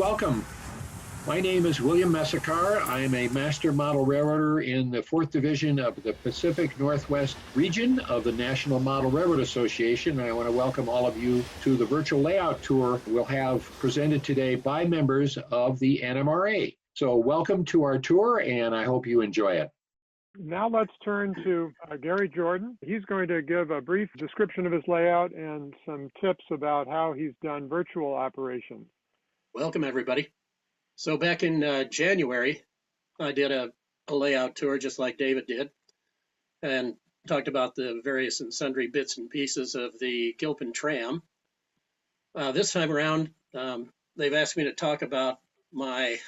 welcome. My name is William Messakar. I am a master model railroader in the 4th Division of the Pacific Northwest region of the National Model Railroad Association. And I want to welcome all of you to the virtual layout tour we'll have presented today by members of the NMRA. So welcome to our tour, and I hope you enjoy it. Now let's turn to Gary Jordon. He's going to give a brief description of his layout and some tips about how he's done virtual operations. Welcome, everybody. So back in January, I did a layout tour just like David did and talked about the various and sundry bits and pieces of the Gilpin Tram. This time around, they've asked me to talk about my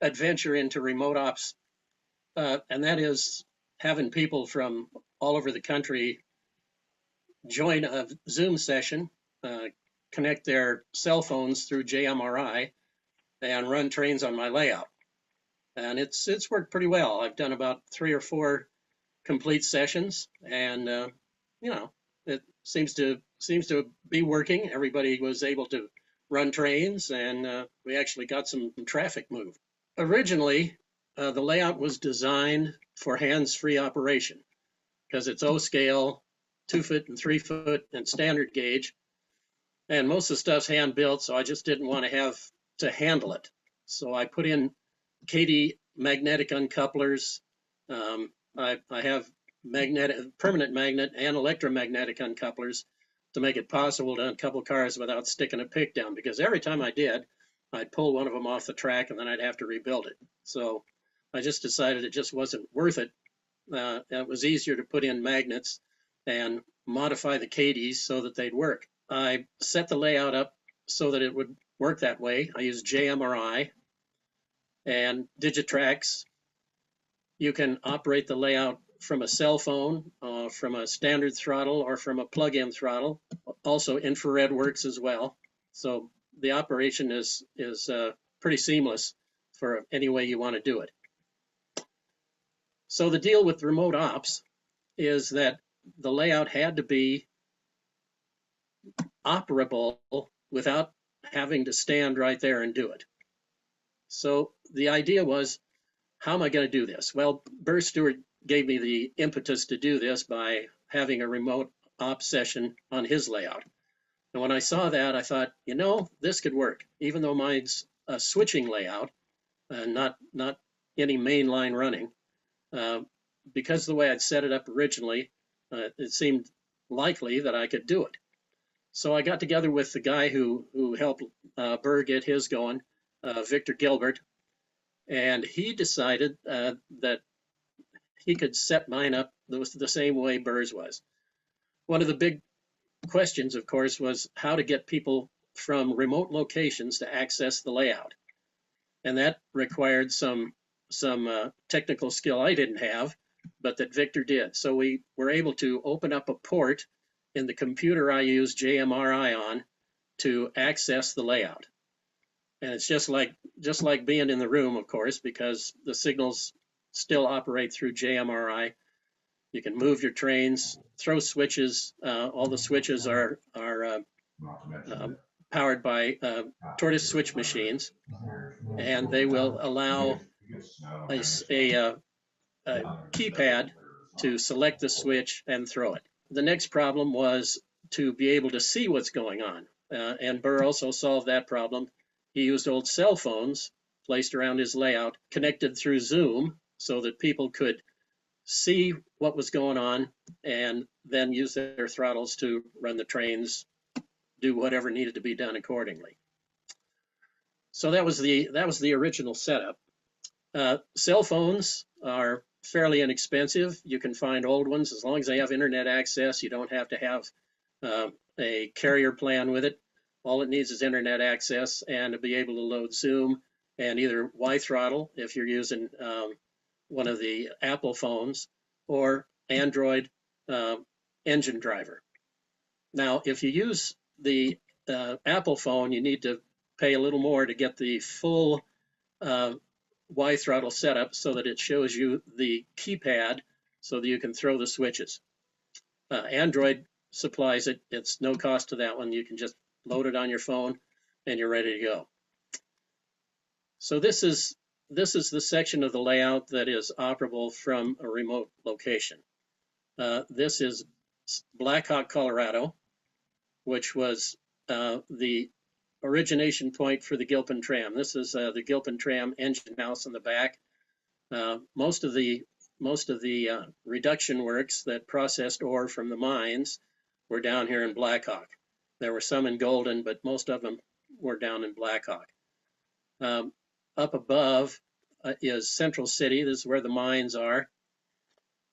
adventure into remote ops, and that is having people from all over the country join a Zoom session, connect their cell phones through JMRI, and run trains on my layout. And it's worked pretty well. I've done about 3 or 4 complete sessions, and it seems to be working. Everybody was able to run trains, and we actually got some traffic moved. Originally, the layout was designed for hands-free operation because it's O-scale, 2-foot and 3-foot and standard gauge. And most of the stuff's hand-built, so I just didn't want to have to handle it. So I put in Katie magnetic uncouplers. I have permanent magnet and electromagnetic uncouplers to make it possible to uncouple cars without sticking a pick down, because every time I did, I'd pull one of them off the track and then I'd have to rebuild it. So I just decided it just wasn't worth it. It was easier to put in magnets and modify the Katies so that they'd work. I set the layout up so that it would work that way. I use JMRI and Digitrax. You can operate the layout from a cell phone, from a standard throttle, or from a plug-in throttle. Also, infrared works as well. So the operation is pretty seamless for any way you want to do it. So the deal with remote ops is that the layout had to be operable without having to stand right there and do it. So the idea was, how am I going to do this? Well, Burr Stewart gave me the impetus to do this by having a remote ops session on his layout. And when I saw that, I thought, this could work, even though mine's a switching layout, not any main line running. Because the way I'd set it up originally, it seemed likely that I could do it. So I got together with the guy who helped Burr get his going, Victor Gilbert, and he decided that he could set mine up the same way Burr's was. One of the big questions, of course, was how to get people from remote locations to access the layout. And that required some technical skill I didn't have, but that Victor did. So we were able to open up a port in the computer I use JMRI on to access the layout. And it's just like being in the room, of course, because the signals still operate through JMRI. You can move your trains, throw switches. All the switches are powered by tortoise switch machines, and they will allow a keypad to select the switch and throw it. The next problem was to be able to see what's going on, and Burr also solved that problem. He used old cell phones placed around his layout, connected through Zoom, so that people could see what was going on and then use their throttles to run the trains, do whatever needed to be done accordingly. So that was the original setup. Cell phones are fairly inexpensive. You can find old ones as long as they have internet access. You don't have to have a carrier plan with it. All it needs is internet access and to be able to load Zoom and either Y-throttle if you're using one of the Apple phones, or Android engine driver. Now, if you use the Apple phone, you need to pay a little more to get the full Y-throttle setup so that it shows you the keypad so that you can throw the switches. Android supplies it. It's no cost to that one. You can just load it on your phone and you're ready to go. So this is the section of the layout that is operable from a remote location. This is Blackhawk, Colorado, which was the origination point for the Gilpin Tram. This is the Gilpin Tram engine house in the back. Most of the reduction works that processed ore from the mines were down here in Blackhawk. There were some in Golden, but most of them were down in Blackhawk. Up above is Central City. This is where the mines are.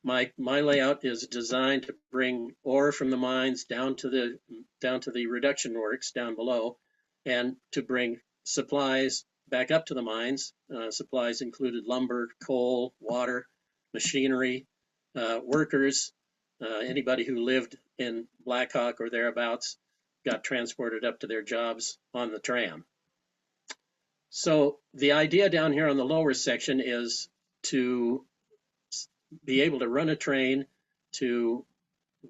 My layout is designed to bring ore from the mines down to the reduction works down below, and to bring supplies back up to the mines. Supplies included lumber, coal, water, machinery, workers. Anybody who lived in Blackhawk or thereabouts got transported up to their jobs on the tram. So the idea down here on the lower section is to be able to run a train, to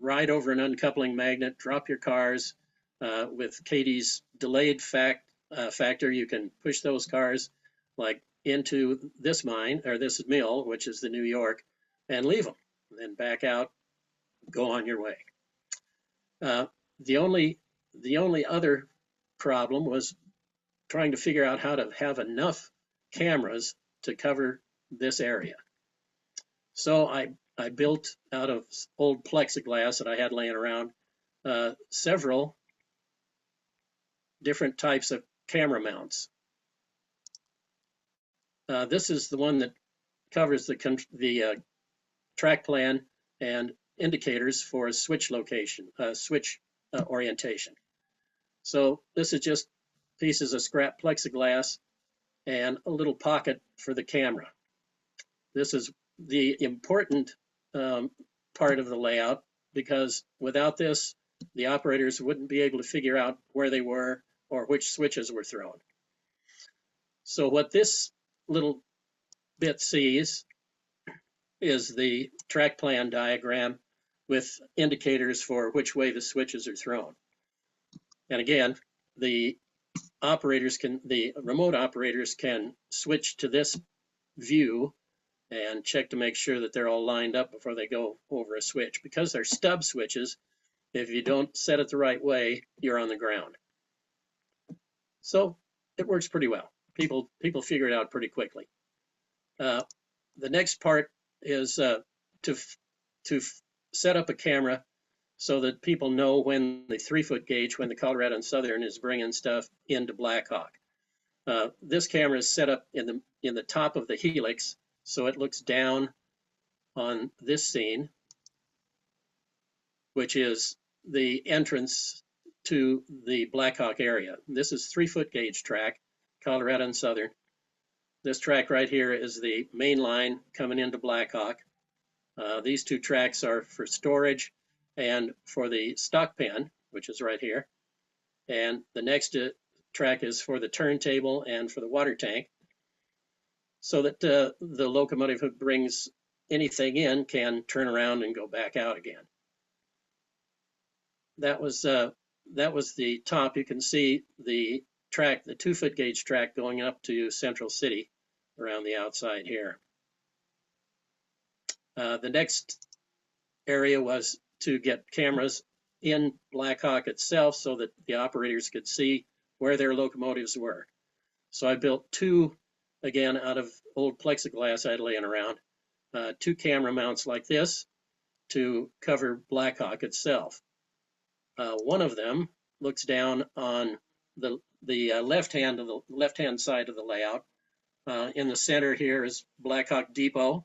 ride over an uncoupling magnet, drop your cars. With Katie's delayed factor, you can push those cars like into this mine or this mill, which is the New York, and leave them, and then back out, go on your way. The only other problem was trying to figure out how to have enough cameras to cover this area. So I built out of old plexiglass that I had laying around several different types of camera mounts. This is the one that covers the track plan and indicators for a switch location, switch orientation. So this is just pieces of scrap plexiglass and a little pocket for the camera. This is the important part of the layout, because without this, the operators wouldn't be able to figure out where they were or which switches were thrown. So what this little bit sees is the track plan diagram with indicators for which way the switches are thrown. And again, the remote operators can switch to this view and check to make sure that they're all lined up before they go over a switch. Because they're stub switches, if you don't set it the right way, you're on the ground. So it works pretty well. People figure it out pretty quickly. The next part is to set up a camera so that people know when the 3-foot gauge, when the Colorado and Southern is bringing stuff into Blackhawk. This camera is set up in the top of the helix, so it looks down on this scene, which is the entrance to the Blackhawk area. This is 3-foot gauge track, Colorado and Southern. This track right here is the main line coming into Blackhawk. These two tracks are for storage and for the stock pen, which is right here. And the next track is for the turntable and for the water tank, so that the locomotive who brings anything in can turn around and go back out again. That was the top. You can see the track, the 2-foot gauge track going up to Central City around the outside here. The next area was to get cameras in Blackhawk itself so that the operators could see where their locomotives were. So I built two, again, out of old plexiglass I had laying around, 2 camera mounts like this to cover Blackhawk itself. One of them looks down on the left-hand side of the layout. In the center here is Blackhawk Depot.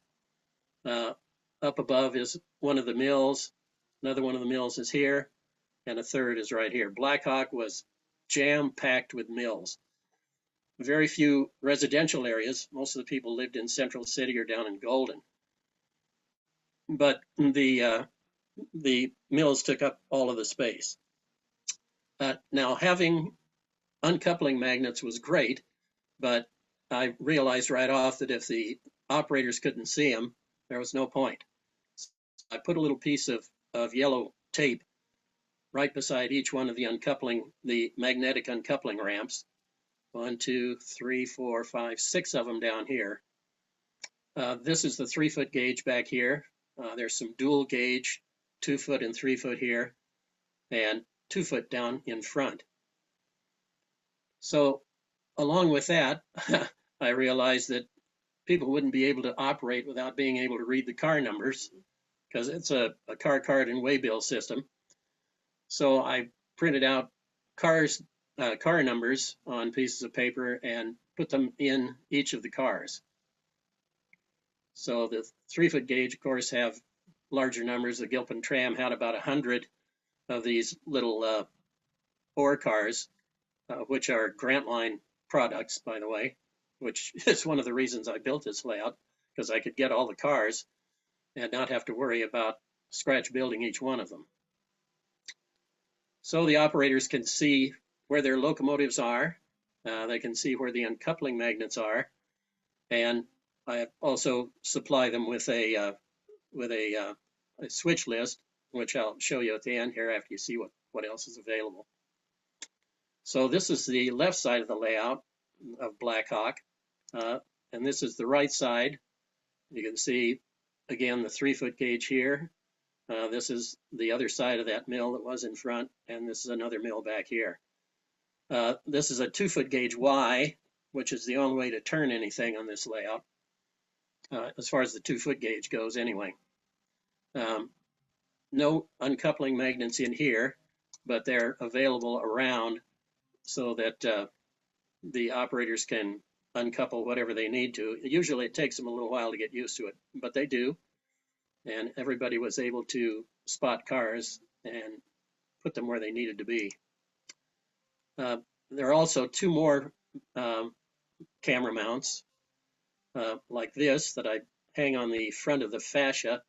Up above is one of the mills. Another one of the mills is here, and a third is right here. Blackhawk was jam-packed with mills. Very few residential areas. Most of the people lived in Central City or down in Golden. But the mills took up all of the space. Now, having uncoupling magnets was great, but I realized right off that if the operators couldn't see them, there was no point. So I put a little piece of yellow tape right beside each one of the magnetic uncoupling ramps. 1, 2, 3, 4, 5, 6 of them down here. This is the 3-foot gauge back here. There's some dual gauge, 2-foot and 3-foot here, and 2-foot down in front. So along with that, I realized that people wouldn't be able to operate without being able to read the car numbers, because it's a car card and waybill system. So I printed out car numbers on pieces of paper and put them in each of the cars. So the 3-foot gauge, of course, have larger numbers. The Gilpin Tram had about 100 of these little ore cars, which are Grant Line products, by the way, which is one of the reasons I built this layout, because I could get all the cars and not have to worry about scratch building each one of them. So the operators can see where their locomotives are. They can see where the uncoupling magnets are, and I also supply them with a switch list, which I'll show you at the end here after you see what else is available. So this is the left side of the layout of Blackhawk, and this is the right side. You can see, again, the 3-foot gauge here. This is the other side of that mill that was in front, and this is another mill back here. This is a 2-foot gauge Y, which is the only way to turn anything on this layout, as far as the 2-foot gauge goes anyway. No uncoupling magnets in here, but they're available around so that the operators can uncouple whatever they need to. Usually it takes them a little while to get used to it, but they do. And everybody was able to spot cars and put them where they needed to be. There are also 2 more camera mounts like this that I hang on the front of the fascia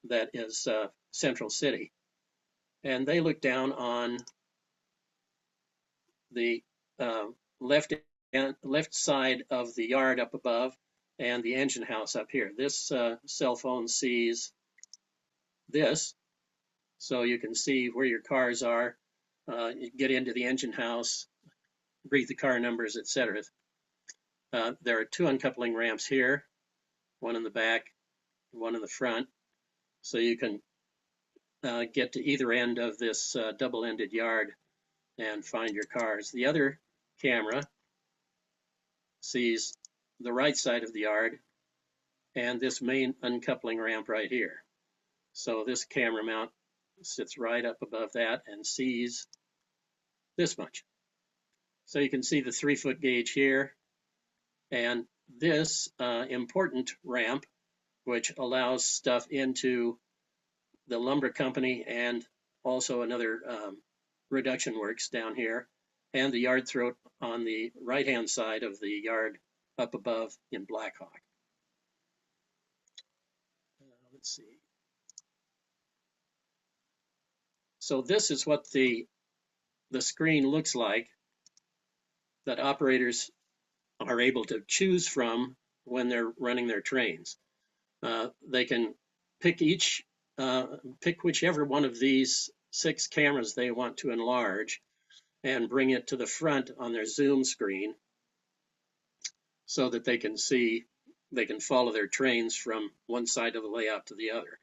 that is Central City. And they look down on the left side of the yard up above and the engine house up here. This cell phone sees this, so you can see where your cars are, you get into the engine house, read the car numbers, etc. There are 2 uncoupling ramps here, one in the back, one in the front, so you can get to either end of this double-ended yard and find your cars. The other camera sees the right side of the yard and this main uncoupling ramp right here. So this camera mount sits right up above that and sees this much. So you can see the 3-foot gauge here, and this important ramp, which allows stuff into the lumber company and also another reduction works down here, and the yard throat on the right-hand side of the yard up above in Blackhawk. Let's see. So this is what the screen looks like that operators are able to choose from when they're running their trains. They can pick whichever one of these 6 cameras they want to enlarge and bring it to the front on their zoom screen so that they can follow their trains from one side of the layout to the other.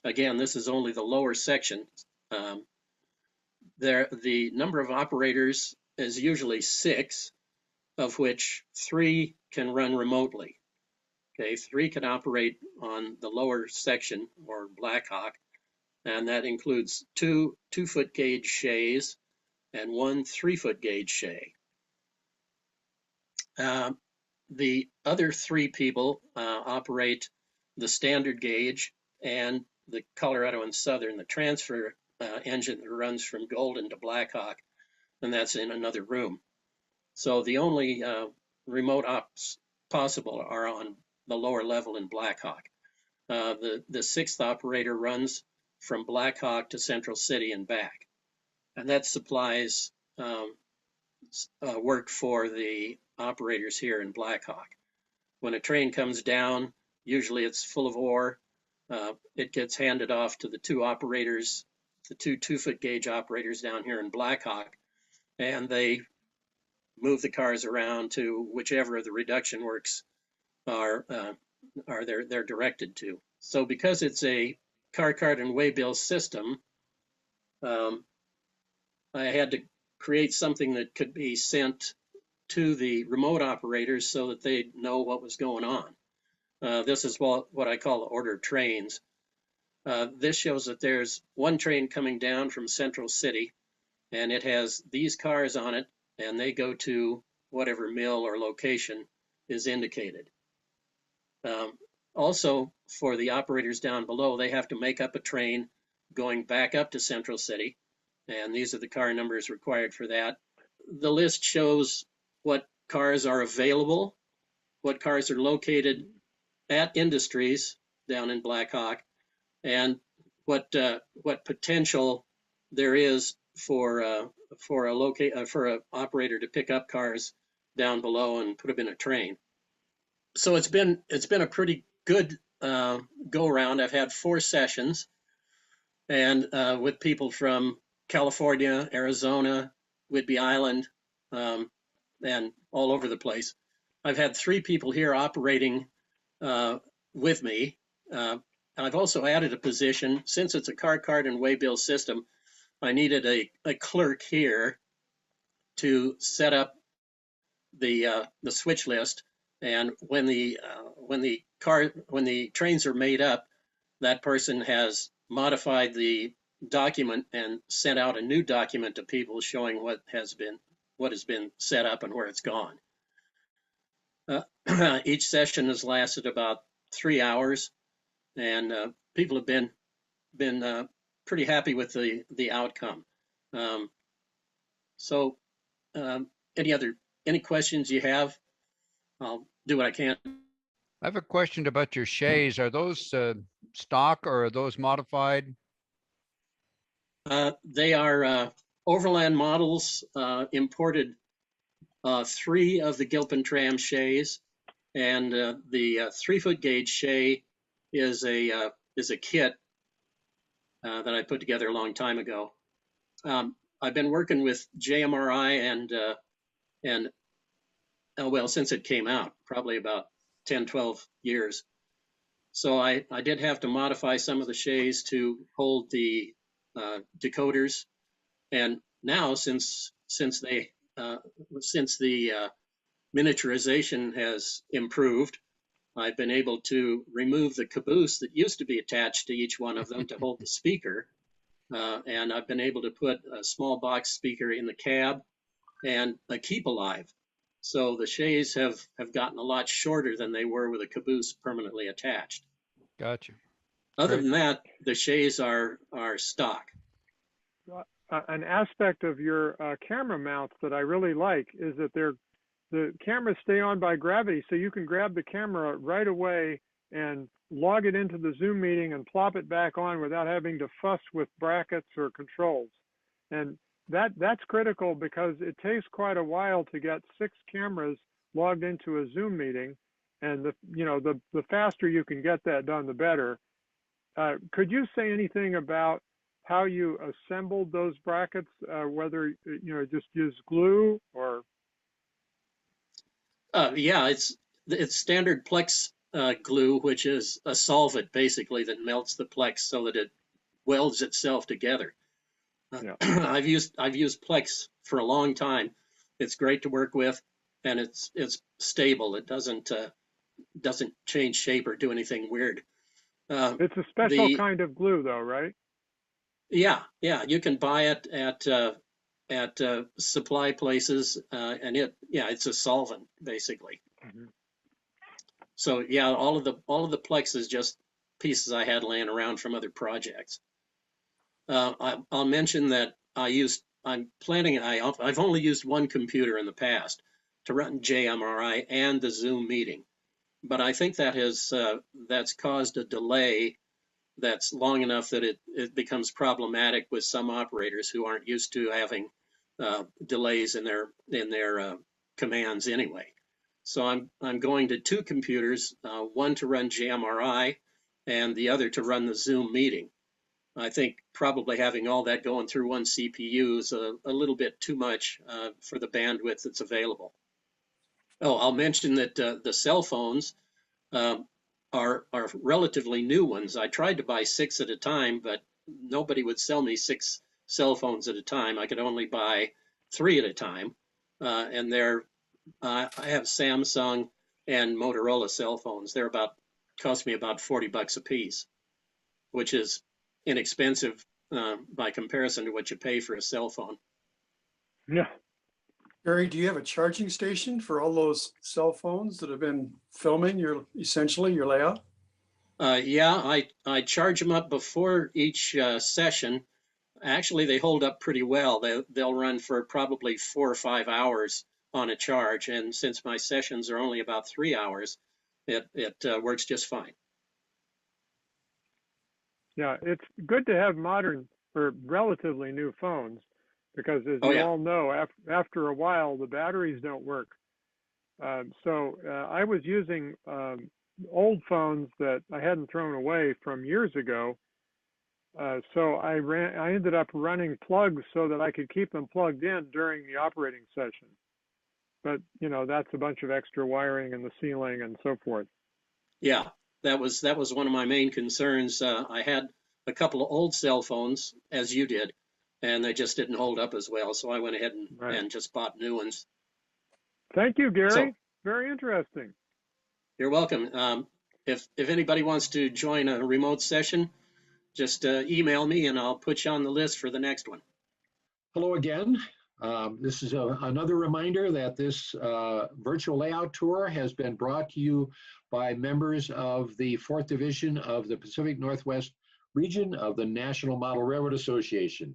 Again, this is only the lower section. The number of operators is usually 6, of which 3 can run remotely. Okay, 3 can operate on the lower section, or Blackhawk, and that includes 2 2-foot gauge shays and 1 3-foot gauge shay. The other 3 people operate the standard gauge and the Colorado and Southern, the transfer engine that runs from Golden to Blackhawk, and that's in another room. So the only remote ops possible are on the lower level in Blackhawk. The 6th operator runs from Blackhawk to Central City and back, and that supplies work for the operators here in Blackhawk. When a train comes down, usually it's full of ore. It gets handed off to the 2 operators, the 2 2-foot gauge operators down here in Blackhawk, and they move the cars around to whichever of the reduction works are they're directed to. So because it's a car cart and waybill system, I had to create something that could be sent to the remote operators so that they'd know what was going on. This is what I call ordered trains. This shows that there's one train coming down from Central City, and it has these cars on it, and they go to whatever mill or location is indicated. Also, for the operators down below, they have to make up a train going back up to Central City, and these are the car numbers required for that. The list shows what cars are available, what cars are located at industries down in Black Hawk, and what potential there is for a operator to pick up cars down below and put them in a train. So it's been a pretty good go around. I've had 4 sessions, and with people from California, Arizona, Whidbey Island, and all over the place. I've had 3 people here operating with me. I've also added a position. Since it's a car cart and waybill system, I needed a clerk here to set up the switch list. And when the trains are made up, that person has modified the document and sent out a new document to people showing what has been set up and where it's gone. Each session has lasted about 3 hours, and people have been pretty happy with the outcome. Any questions you have, I'll do what I can. I have a question about your shays. Are those stock or are those modified? They are overland models, imported 3 of the Gilpin Tram shays, and the 3-foot gauge shay is a kit that I put together a long time ago. I've been working with JMRI and well, since it came out, probably about 10, 12 years. So I did have to modify some of the shays to hold the decoders. And now, since the miniaturization has improved, I've been able to remove the caboose that used to be attached to each one of them to hold the speaker. And I've been able to put a small box speaker in the cab and a keep alive. So the shays have gotten a lot shorter than they were with a caboose permanently attached. Gotcha. Other than that, the shays are stock. An aspect of your camera mounts that I really like is that the cameras stay on by gravity, so you can grab the camera right away and log it into the Zoom meeting and plop it back on without having to fuss with brackets or controls. And that's critical because it takes quite a while to get 6 cameras logged into a Zoom meeting, and the faster you can get that done, the better. Could you say anything about how you assembled those brackets, whether just use glue or? Yeah, it's standard Plex glue, which is a solvent basically that melts the Plex so that it welds itself together. Yeah. I've used Plex for a long time. It's great to work with, and it's stable. It doesn't change shape or do anything weird. It's a special kind of glue, though, right? Yeah. You can buy it at supply places, and it's a solvent basically. Mm-hmm. So yeah, all of the Plex is just pieces I had laying around from other projects. I'll mention that I've only used one computer in the past to run JMRI and the Zoom meeting, but I think that's caused a delay that's long enough that it becomes problematic with some operators who aren't used to having delays in their commands anyway. So I'm going to 2 computers, one to run JMRI and the other to run the Zoom meeting. I think probably having all that going through one CPU is a little bit too much for the bandwidth that's available. Oh, I'll mention that the cell phones um, are relatively new ones. I tried to buy 6 at a time, but nobody would sell me 6 cell phones at a time. I could only buy 3 at a time, and I have Samsung and Motorola cell phones. Cost me about $40 a piece, which is inexpensive by comparison to what you pay for a cell phone. Yeah. Gary, do you have a charging station for all those cell phones that have been filming essentially your layout? Yeah, I charge them up before each session. Actually, they hold up pretty well. They'll run for probably 4 or 5 hours on a charge, and since my sessions are only about 3 hours, it works just fine. Yeah, it's good to have modern or relatively new phones because, as Oh, you yeah. all know, after a while, the batteries don't work. So I was using old phones that I hadn't thrown away from years ago. So I ended up running plugs so that I could keep them plugged in during the operating session. But, you know, that's a bunch of extra wiring in the ceiling and so forth. Yeah, that was one of my main concerns. I had a couple of old cell phones, as you did, and they just didn't hold up as well. So I went ahead Right. and just bought new ones. Thank you, Gary. So Very interesting. you're welcome. If anybody wants to join a remote session, just email me and I'll put you on the list for the next one. Hello again. This is another reminder that this virtual layout tour has been brought to you by members of the 4th Division of the Pacific Northwest region of the National Model Railroad Association.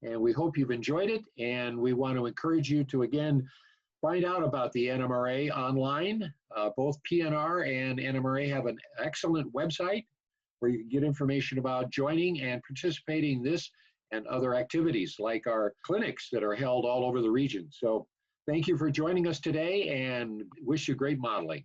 And we hope you've enjoyed it. And we want to encourage you to, again, find out about the NMRA online. Both PNR and NMRA have an excellent website where you can get information about joining and participating in this and other activities like our clinics that are held all over the region. So thank you for joining us today and wish you great modeling.